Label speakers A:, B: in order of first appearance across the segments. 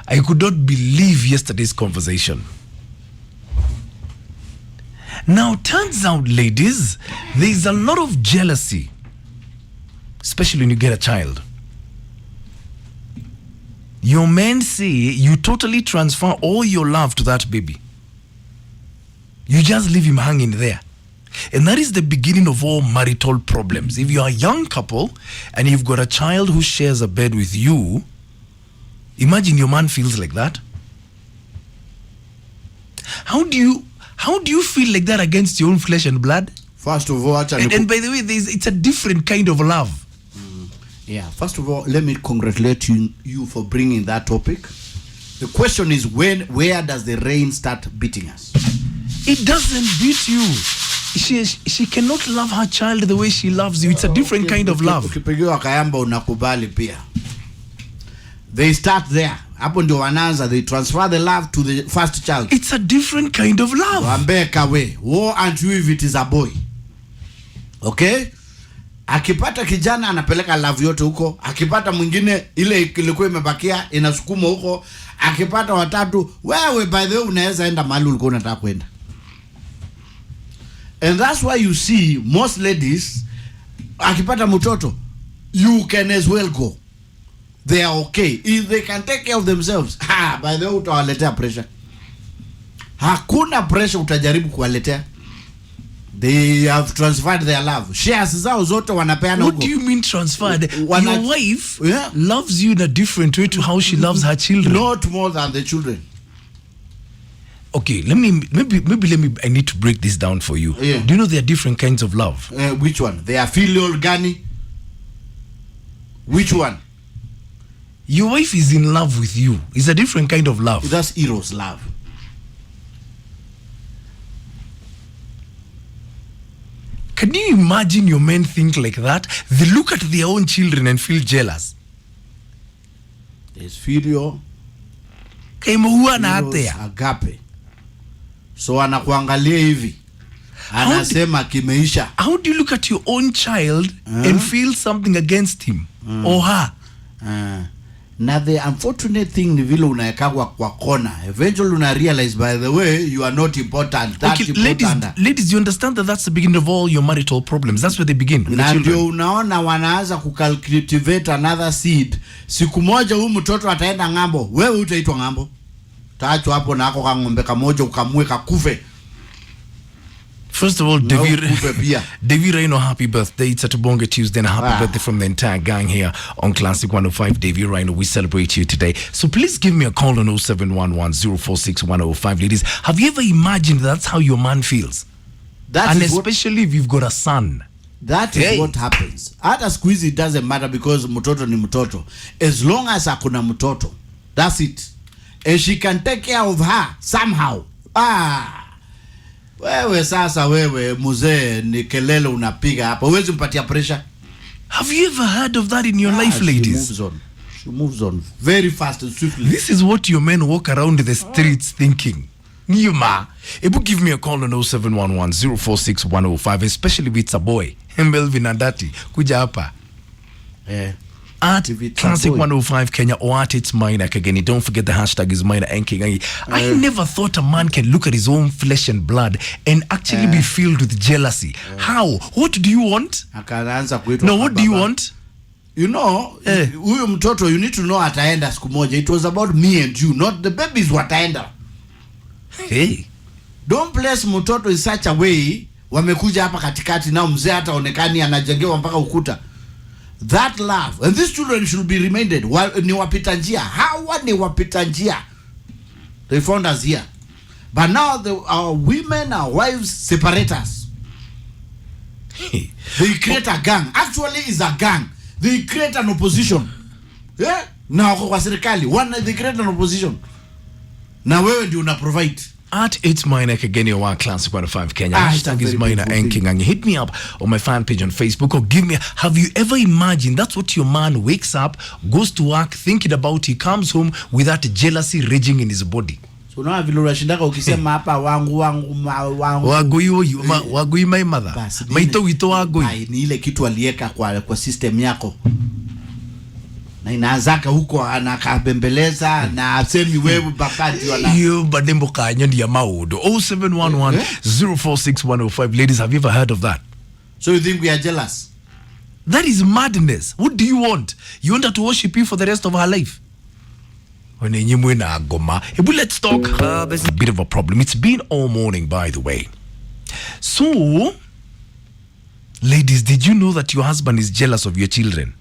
A: I could not believe yesterday's conversation. Now, turns out, ladies, there's a lot of jealousy, especially when you get a child. Your men say you totally transfer all your love to that baby. You just leave him hanging there. And that is the beginning of all marital problems. If you're a young couple and you've got a child who shares a bed with you, imagine your man feels like that. How do you feel like that against your own flesh and blood?
B: First of all,
A: and by the way, it's a different kind of love.
B: Yeah, first of all, let me congratulate you for bringing that topic. The question is, where does the rain start beating us?
A: It doesn't beat you. She cannot love her child the way she loves you. It's a different kind of love.
B: They start there. They transfer the love to the first child.
A: It's a different kind of love.
B: Woe unto you if it is a boy. Okay? Akipata kijana anapeleka love yote huko. Akipata mwingine ile ilikuwa imebakia inasukuma huko. Akipata watatu, wewe by the way unaweza enda mahali ulikuwa unataka kwenda. And that's why you see most ladies akipata mtoto, you can as well go. They are okay if they can take care of themselves. By the way utawaletea pressure. Hakuna pressure utajaribu kuwaletea. They have transferred their love. Shares zao zote wanapeana huko.
A: What do you mean transferred? Your wife loves you in a different way to how she loves her children.
B: Not more than the children.
A: Okay, I need to break this down for you.
B: Yeah.
A: Do you know there are different kinds of love?
B: Which one? They are filial gani. Which one?
A: Your wife is in love with you. It's a different kind of love.
B: That's Eros love.
A: Can you imagine your men think like that? They look at their own children and feel jealous.
B: There's filial. Agape. So anakuangalia hivi. Anasema kimeisha.
A: How do you look at your own child and feel something against him or her?
B: Now the unfortunate thing ni vile unaekagwa kwa kona. Eventually una realize, by the way, you are not important. That's
A: okay,
B: important.
A: Ladies, you understand that that's the beginning of all your marital problems. That's where they begin.
B: Na ndio unaona wanaanza kucultivate another seed. Siku moja huyu mtoto ataenda ngambo. Wewe utaitwa ngambo. Taachwa hapo na ako kangombe kamoja ukamwe kakufe.
A: First of all, Devi Raino, happy birthday. It's a Tubonga Tuesday and a happy birthday from the entire gang here on Classic 105. Devi Raino, we celebrate you today. So please give me a call on 0711-046-105. Ladies, have you ever imagined that's how your man feels? And especially if you've got a son.
B: That is what happens. Hata squeeze, it doesn't matter because mtoto ni mtoto. As long as akuna mtoto, that's it. And she can take care of her somehow. Wewe sasa wewe muzee ni kelele unapiga hapa. Huwezi mpatia pressure.
A: Have you ever heard of that in your life, ladies?
B: She moves on very fast and swiftly.
A: This is what your men walk around the streets thinking. Niyuma, Ebu give me a call on 0711-046-105, especially if it's a boy. Melvin Adati, kuja hapa. At Classic 105 Kenya or at It's Maina Kageni. Don't forget the hashtag is Maina Kageni. I never thought a man can look at his own flesh and blood and actually be filled with jealousy. How? What do you want? No, what do you want?
B: You know, huyo mtoto, you need to know ataenda siku moja. It was about me and you, not the babies wataenda.
A: Hey.
B: Don't place mtoto in such a way, wamekuja hapa katikati na mzee hata onekani anajengewa mpaka ukuta. That love, and these children should be reminded, ni wapita njia. Hawa ni wapita njia. They found us here. But now our women, our wives separate us. They create a gang. Actually, it's a gang. They create an opposition. Yeah? Na kwa serikali, they create an opposition. Na wewe ndio una provide.
A: At It's Maina Kageni or Classic 105 Kenya. Hashtag is Maina Kageni. Hit me up on my fan page on Facebook or give me. Have you ever imagined that's what your man wakes up, goes to work thinking about, he comes home with that jealousy raging in his body?
B: So now vile unashindaka ukisema hapa wangu
A: wagui my mother. Maito wito wagui.
B: Ni ile kitu alieka kwa system yako. na inaanzaka huko anakabembeleza na asemi wewe bakati wana
A: you badembo kanyo ndi ya maudo 0711 046105. Ladies, have you ever heard of that?
B: So you think we are jealous?
A: That is madness. What do you want? You want her to worship you for the rest of her life? But let's talk. It's a bit of a problem. It's been all morning, by the way. So, ladies, did you know that your husband is jealous of your children?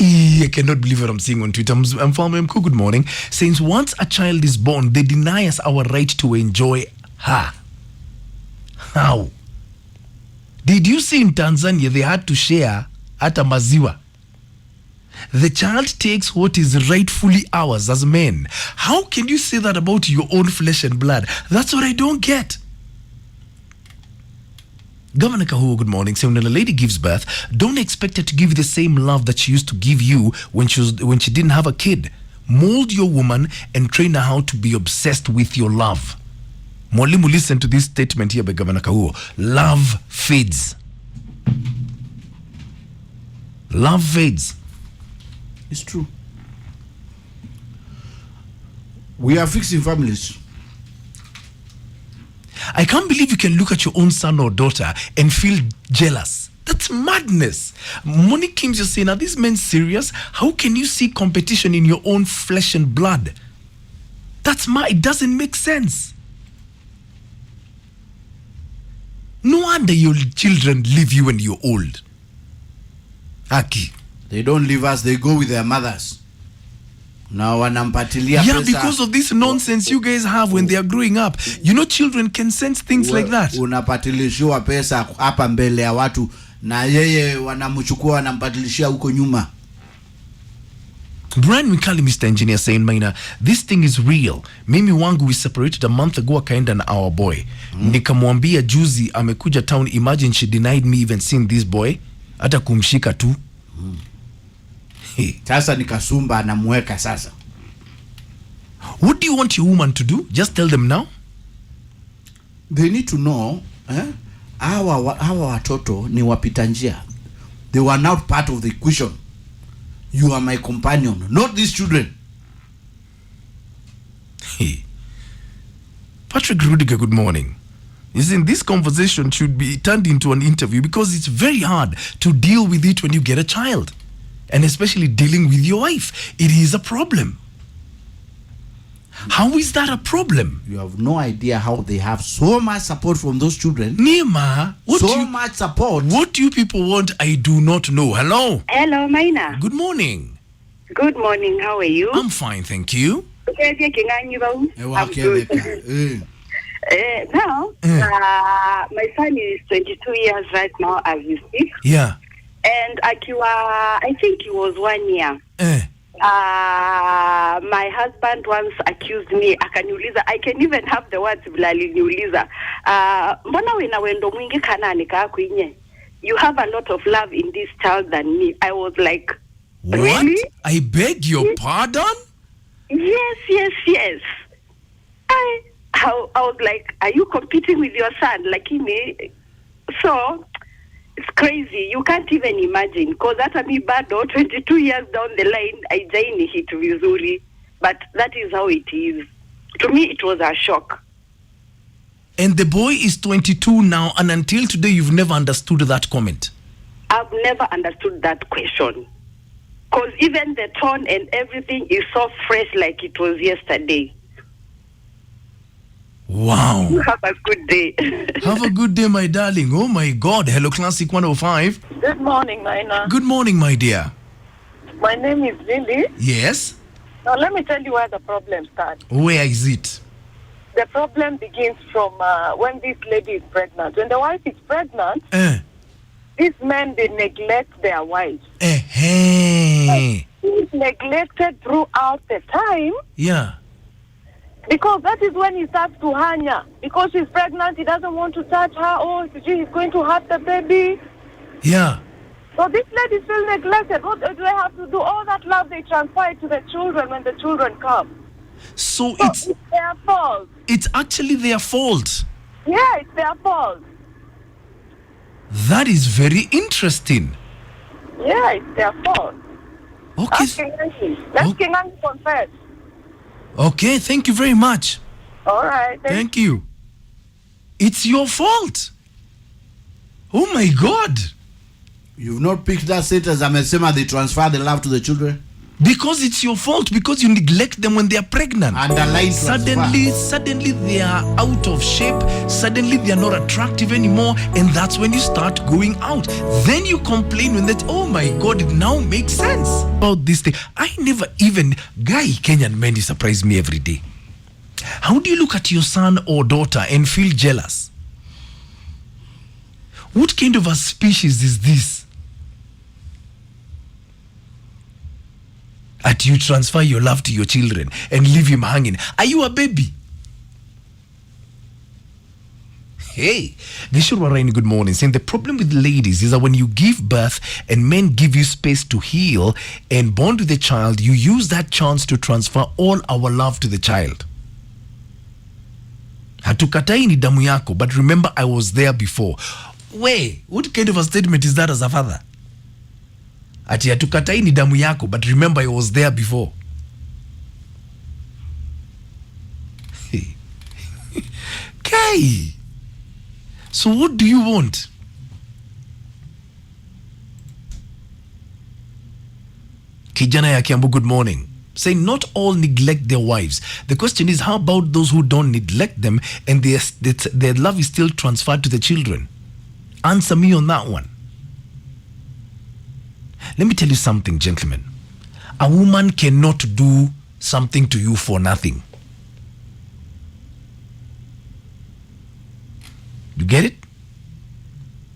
A: I cannot believe what I'm seeing on Twitter. I'm following good morning. Since once a child is born, they deny us our right to enjoy her. How? Did you see in Tanzania they had to share at a maziwa? The child takes what is rightfully ours as men. How can you say that about your own flesh and blood? That's what I don't get. Governor Kahuo, good morning. Saying when a lady gives birth, don't expect her to give you the same love that she used to give you when she didn't have a kid. Mold your woman and train her how to be obsessed with your love. Mwalimu, listen to this statement here by Governor Kahuo. Love fades. Love fades.
B: It's true. We are fixing families.
A: I can't believe you can look at your own son or daughter and feel jealous. That's madness. Monique Kim just saying, are these men serious? How can you see competition in your own flesh and blood? It doesn't make sense. No wonder your children leave you when you're old. Aki.
B: They don't leave us, they go with their mothers. Now wanampatilia
A: yeah,
B: pesa.
A: Because of this nonsense you guys have when they are growing up. You know, children can sense things like that.
B: Unapatilishiwa pesa hapa mbele ya watu na yeye wanamchukua wanampatilishia huko nyuma.
A: Brian Mikali, Mr. Engineer, saying, Maina, this thing is real. Mimi wangu we separated a month ago, akaenda na our boy. Nikamwambia juzi amekuja town. Imagine she denied me even seeing this boy. Hata kumshika tu.
B: Sasa nikasumba anamweka sasa.
A: What do you want your woman to do? Just tell them now.
B: They need to know, hawa watoto ni wapita njia. They were not part of the equation. You are my companion, not these children.
A: Hey. Patrick Rudiger, good morning. This conversation should be turned into an interview because it's very hard to deal with it when you get a child. And especially dealing with your wife. It is a problem. How is that a problem?
B: You have no idea how they have so much support from those children.
A: Nima,
B: much support.
A: What you people want, I do not know. Hello?
C: Hello, Maina.
A: Good morning.
C: Good morning. How are you?
A: I'm fine, thank you.
C: I'm good. Now, my son is 22 years right now as we speak.
A: Yeah.
C: And I think he was 1 year. My husband once accused me, akaniuliza, I can even have the words aliniuliza, mbona wena wendo mwingi kana nika kwenye? You have a lot of love in this child than me. I was like,
A: what?
C: Really?
A: I beg your pardon?
C: Yes. I was like, are you competing with your son? Like me? So it's crazy. You can't even imagine. Because hata mi bado 22 years down the line, I jaini hit vizuri. But that is how it is. To me, it was a shock.
A: And the boy is 22 now, and until today, you've never understood that comment.
C: I've never understood that question. Because even the tone and everything is so fresh like it was yesterday.
A: Wow.
C: Have a good day.
A: Have a good day, my darling. Oh, my God. Hello, Classic 105.
D: Good morning, Maina.
A: Good morning, my dear.
D: My name is Lily.
A: Yes?
D: Now, let me tell you where the problem starts.
A: Where is it?
D: The problem begins from when this lady is pregnant. When the wife is pregnant, these men, they neglect their wives.
A: Hey.
D: He's neglected throughout the time.
A: Yeah.
D: Because that is when he starts to hanya. Because she's pregnant, he doesn't want to touch her. Oh, he's going to hurt the baby.
A: Yeah.
D: So this lady still neglected. What do they have to do? All that love they transfer to the children when the children come.
A: So
D: it's their fault.
A: It's actually their fault.
D: Yeah, it's their fault.
A: That is very interesting.
D: Yeah, it's their fault.
A: Okay.
D: Let's Kingangi confess.
A: Okay, thank you very much.
D: All right.
A: Thank you. It's your fault. Oh my God.
B: You've not picked that status. Amesema they transfer the love to the children.
A: Because it's your fault, because you neglect them when they are pregnant.
B: Underline
A: Suddenly they are out of shape. Suddenly they are not attractive anymore. And that's when you start going out. Then you complain when that, oh my God, it now makes sense. About this thing. I never even, Kenyan men, you surprise me every day. How do you look at your son or daughter and feel jealous? What kind of a species is this? At you transfer your love to your children and leave him hanging. Are you a baby? Hey, Vishnu Rain, good morning. Saying the problem with ladies is that when you give birth and men give you space to heal and bond with the child, you use that chance to transfer all our love to the child. Hatukatai ni damu yako, but remember I was there before. Wait, what kind of a statement is that as a father? Ati hatukatai ni damu yako, but remember I was there before. Kai. So what do you want? Kijana ya Kiambu, good morning. Saying not all neglect their wives. The question is, how about those who don't neglect them and their love is still transferred to the children? Answer me on that one. Let me tell you something, gentlemen. A woman cannot do something to you for nothing. You get it?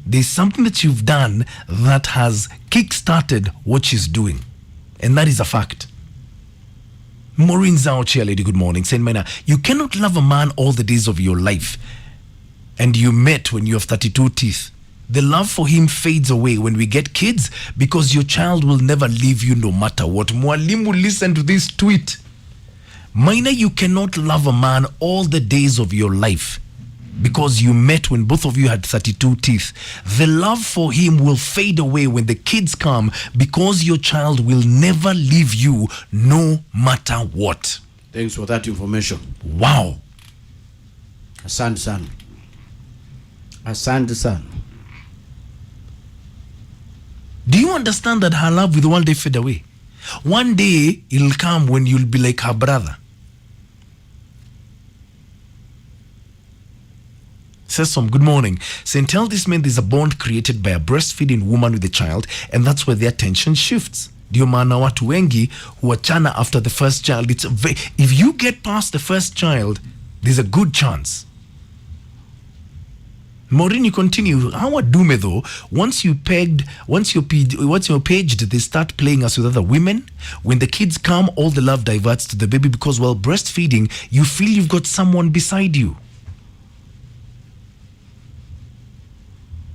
A: There's something that you've done that has kick-started what she's doing. And that is a fact. Maureen Zhao, cheerleader, good morning. Saying, Maina, you cannot love a man all the days of your life. And you met when you have 32 teeth. The love for him fades away when we get kids because your child will never leave you no matter what. Mwalimu, listen to this tweet. Maina, you cannot love a man all the days of your life because you met when both of you had 32 teeth. The love for him will fade away when the kids come because your child will never leave you no matter what.
B: Thanks for that information.
A: Wow.
B: Asante sana. Asante sana.
A: Do you understand that her love will one day fade away? One day it'll come when you'll be like her brother. Says some, good morning. Saying, tell this man there's a bond created by a breastfeeding woman with a child, and that's where the attention shifts. Ndio maana watu wengi huachana after the first child. If you get past the first child, there's a good chance. Maureen, you continue. How adume though? Once you're paged, they start playing us with other women. When the kids come, all the love diverts to the baby because while breastfeeding, you feel you've got someone beside you.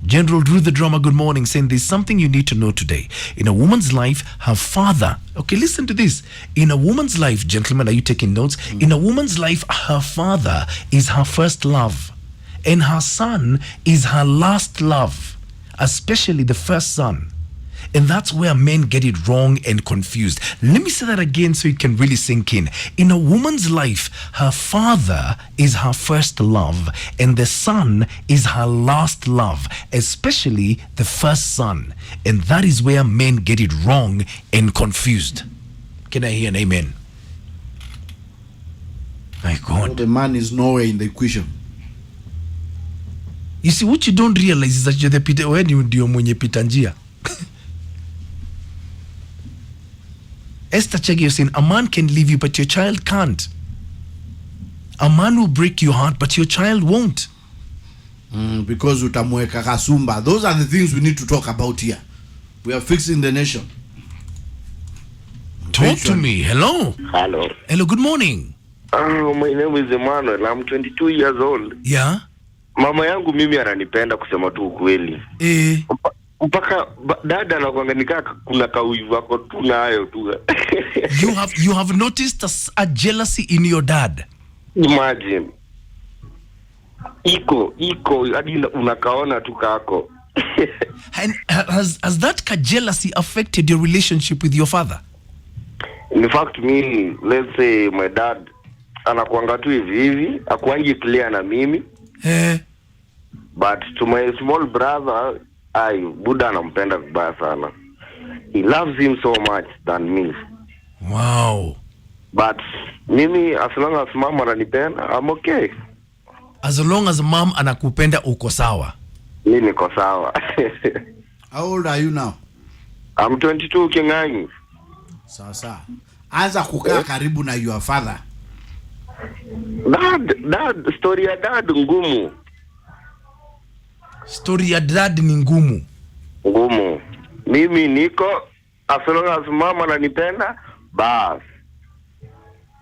A: General Drew the Drama, good morning, saying there's something you need to know today. In a woman's life, her father, okay, listen to this. In a woman's life, gentlemen, are you taking notes? In a woman's life, her father is her first love. And her son is her last love, especially the first son. And that's where men get it wrong and confused. Let me say that again so it can really sink in. In a woman's life, her father is her first love, and the son is her last love, especially the first son. And that is where men get it wrong and confused. Can I hear an amen? My God.
B: The man is nowhere in the equation.
A: You see, what you don't realize is that you're the pita when you ndio mwenye pita njia. Esther Chege, you're saying a man can leave you, but your child can't. A man will break your heart, but your child won't.
B: Because utamweka kasumba. Those are the things we need to talk about here. We are fixing the nation.
A: Talk to me. Hello.
E: Hello.
A: Hello, good morning.
E: My name is Emmanuel. I'm 22 years old.
A: Yeah.
E: Mama yangu mimi ananipenda kusema tu ukweli. Mpaka dada anakuanga nikaa kuna kauivu wako tu nayo tu.
A: You have noticed a jealousy in your dad.
E: Imagine. Iko hadi unakaona tu kako.
A: And has that jealousy affected your relationship with your father?
E: In fact, me, let's say my dad anakuanga tu hivi, akuangi clear na mimi. But to my small brother, Buddha anampenda vibaya sana. He loves him so much than me.
A: Wow.
E: But mimi, as long as mom ananipenda, I'm okay.
A: As long as mom anakupenda uko sawa.
E: Mimi niko sawa.
B: How old are you now?
E: I'm 22 Kingangi.
B: Sasa. Anza kukaa karibu na your father.
E: Dad, story ya dad ngumu.
A: Story ya dad ni ngumu.
E: Ngumu. Mimi niko, as long as mama ananipenda, bas.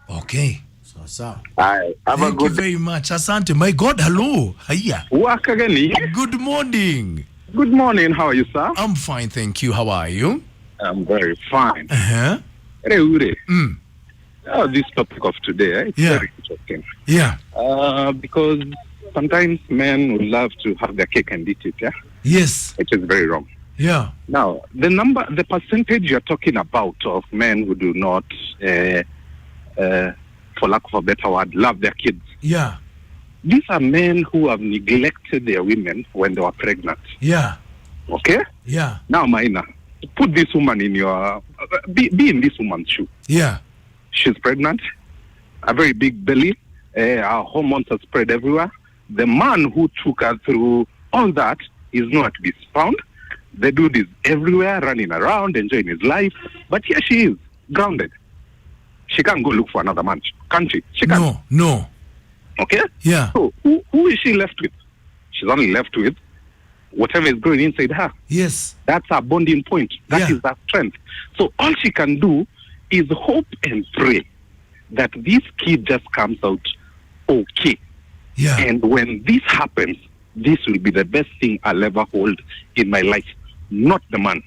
A: Okay.
B: Sasa.
A: Thank you very much. Asante. My God, hello. Hiya.
F: Kageni.
A: Good morning.
F: Good morning. How are you, sir?
A: I'm fine, thank you. How are you?
F: I'm very fine.
A: Uh-huh.
F: This topic of today, it's very interesting.
A: Yeah.
F: Because sometimes men would love to have their cake and eat it, yeah?
A: Yes.
F: Which is very wrong.
A: Yeah.
F: Now, the percentage you're talking about of men who do not, for lack of a better word, love their kids.
A: Yeah.
F: These are men who have neglected their women when they were pregnant.
A: Yeah.
F: Okay?
A: Yeah.
F: Now, Maina, put this woman in your... Be in this woman's shoe.
A: Yeah.
F: She's pregnant, a very big belly, her hormones are spread everywhere. The man who took her through all that is nowhere to be found. The dude is everywhere, running around, enjoying his life. But here she is, grounded. She can't go look for another man, can't she? She can't.
A: No.
F: Okay?
A: Yeah.
F: So, who is she left with? She's only left with whatever is growing inside her.
A: Yes.
F: That's her bonding point. That is her strength. So all she can do is hope and pray that this kid just comes out okay.
A: Yeah.
F: And when this happens, this will be the best thing I'll ever hold in my life, not the man.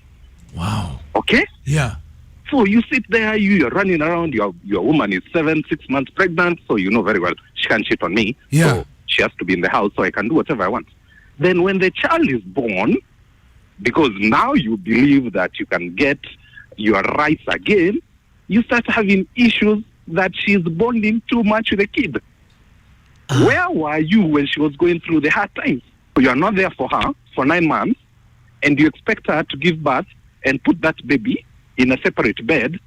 A: Wow.
F: Okay?
A: Yeah.
F: So you sit there, you're running around, your woman is 6 months pregnant, so you know very well she can't cheat on me.
A: Yeah.
F: So she has to be in the house so I can do whatever I want. Then when the child is born, because now you believe that you can get your rights again, you start having issues that she's bonding too much with the kid. Where were you when she was going through the hard times? You are not there for her for 9 months, and you expect her to give birth and put that baby in a separate bed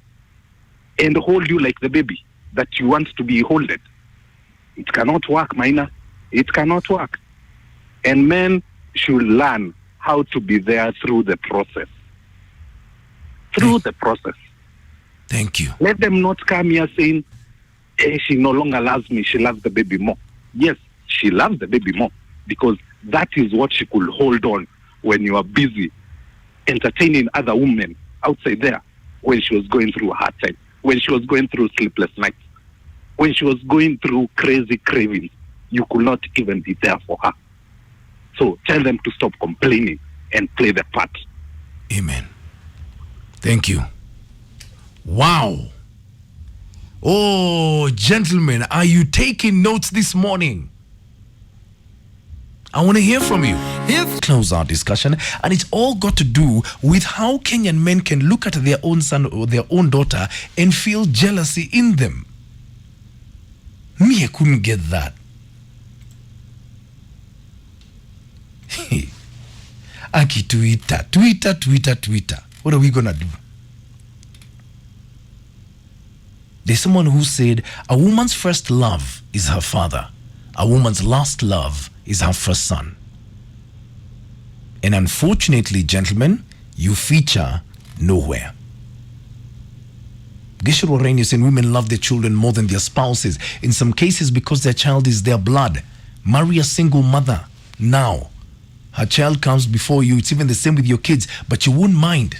F: and hold you like the baby that you want to be holded. It cannot work, Maina. It cannot work. And men should learn how to be there through the process. Through the process.
A: Thank you.
F: Let them not come here saying, she no longer loves me, she loves the baby more. Yes, she loves the baby more because that is what she could hold on when you are busy entertaining other women outside there when she was going through a hard time, when she was going through sleepless nights, when she was going through crazy cravings. You could not even be there for her. So tell them to stop complaining and play the part.
A: Amen. Thank you. Wow. Oh, gentlemen, are you taking notes this morning? I want to hear from you. Close our discussion, and it's all got to do with how Kenyan men can look at their own son or their own daughter and feel jealousy in them. Me, I couldn't get that. Aki Twitter. What are we gonna do? There's someone who said a woman's first love is her father. A woman's last love is her first son. And unfortunately, gentlemen, you feature nowhere. Gishuru Rain is saying women love their children more than their spouses. In some cases, because their child is their blood. Marry a single mother now. Her child comes before you. It's even the same with your kids, but you won't mind.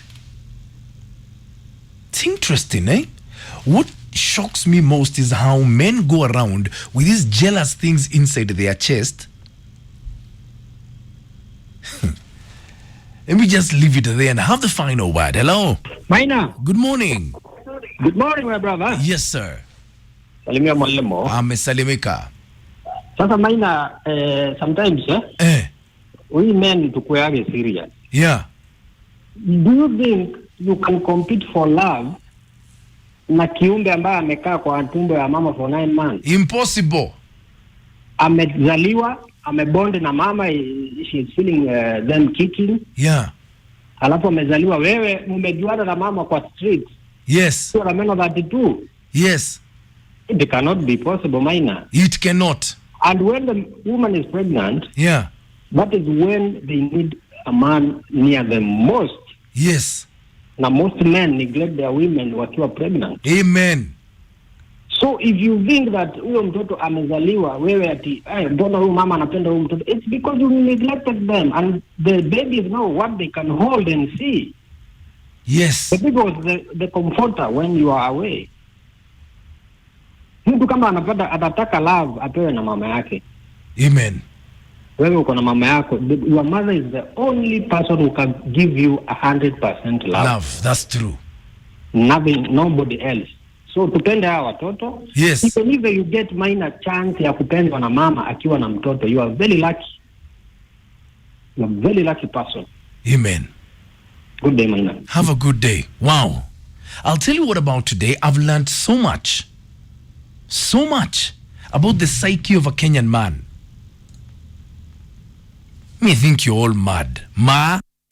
A: It's interesting, eh? What shocks me most is how men go around with these jealous things inside their chest. Let me just leave it there and have the final word. Hello.
G: Maina.
A: Good morning.
G: Good morning, my brother.
A: Yes, sir.
G: Salimia mwalimu.
A: Amesalimika.
G: Sasa Maina, sometimes we men tukuage serious.
A: Yeah.
G: Do you think you can compete for love na kiumbe ambaye amekaa kwa tumbo ya mama for 9 months?
A: Impossible.
G: Amezaliwa, amebond na mama, she is feeling them kicking.
A: Yeah.
G: Alafu amezaliwa, wewe umejuana na mama kwa street.
A: Yes.
G: So rameno 32.
A: Yes.
G: It cannot be possible, Maina.
A: It cannot.
G: And when the woman is pregnant,
A: Yeah.
G: that is when they need a man near them most.
A: Yes.
G: Now most men neglect their women wakiwa pregnant.
A: Amen.
G: So if you think that huyo mtoto amezaliwa, wewe ati mbona huyu mama anapenda huyu mtoto, it's because you neglected them, and the babies know what they can hold and see.
A: Yes.
G: The baby was the comforter when you are away. Mtu kama atataka love apewe na mama yake.
A: Amen.
G: Wewe uko na mama yako, your mother is the only person who can give you 100% love.
A: Love, that's true.
G: Nobody else. So tupende hawa watoto.
A: Yes.
G: Even if you get minor chance ya kupendwa na mama akiwa na mtoto, you are very lucky. You are a very lucky person.
A: Amen.
G: Good day, Maina.
A: Have a good day. Wow. I'll tell you what about today. I've learned so much about the psyche of a Kenyan man. Me think you're all mad.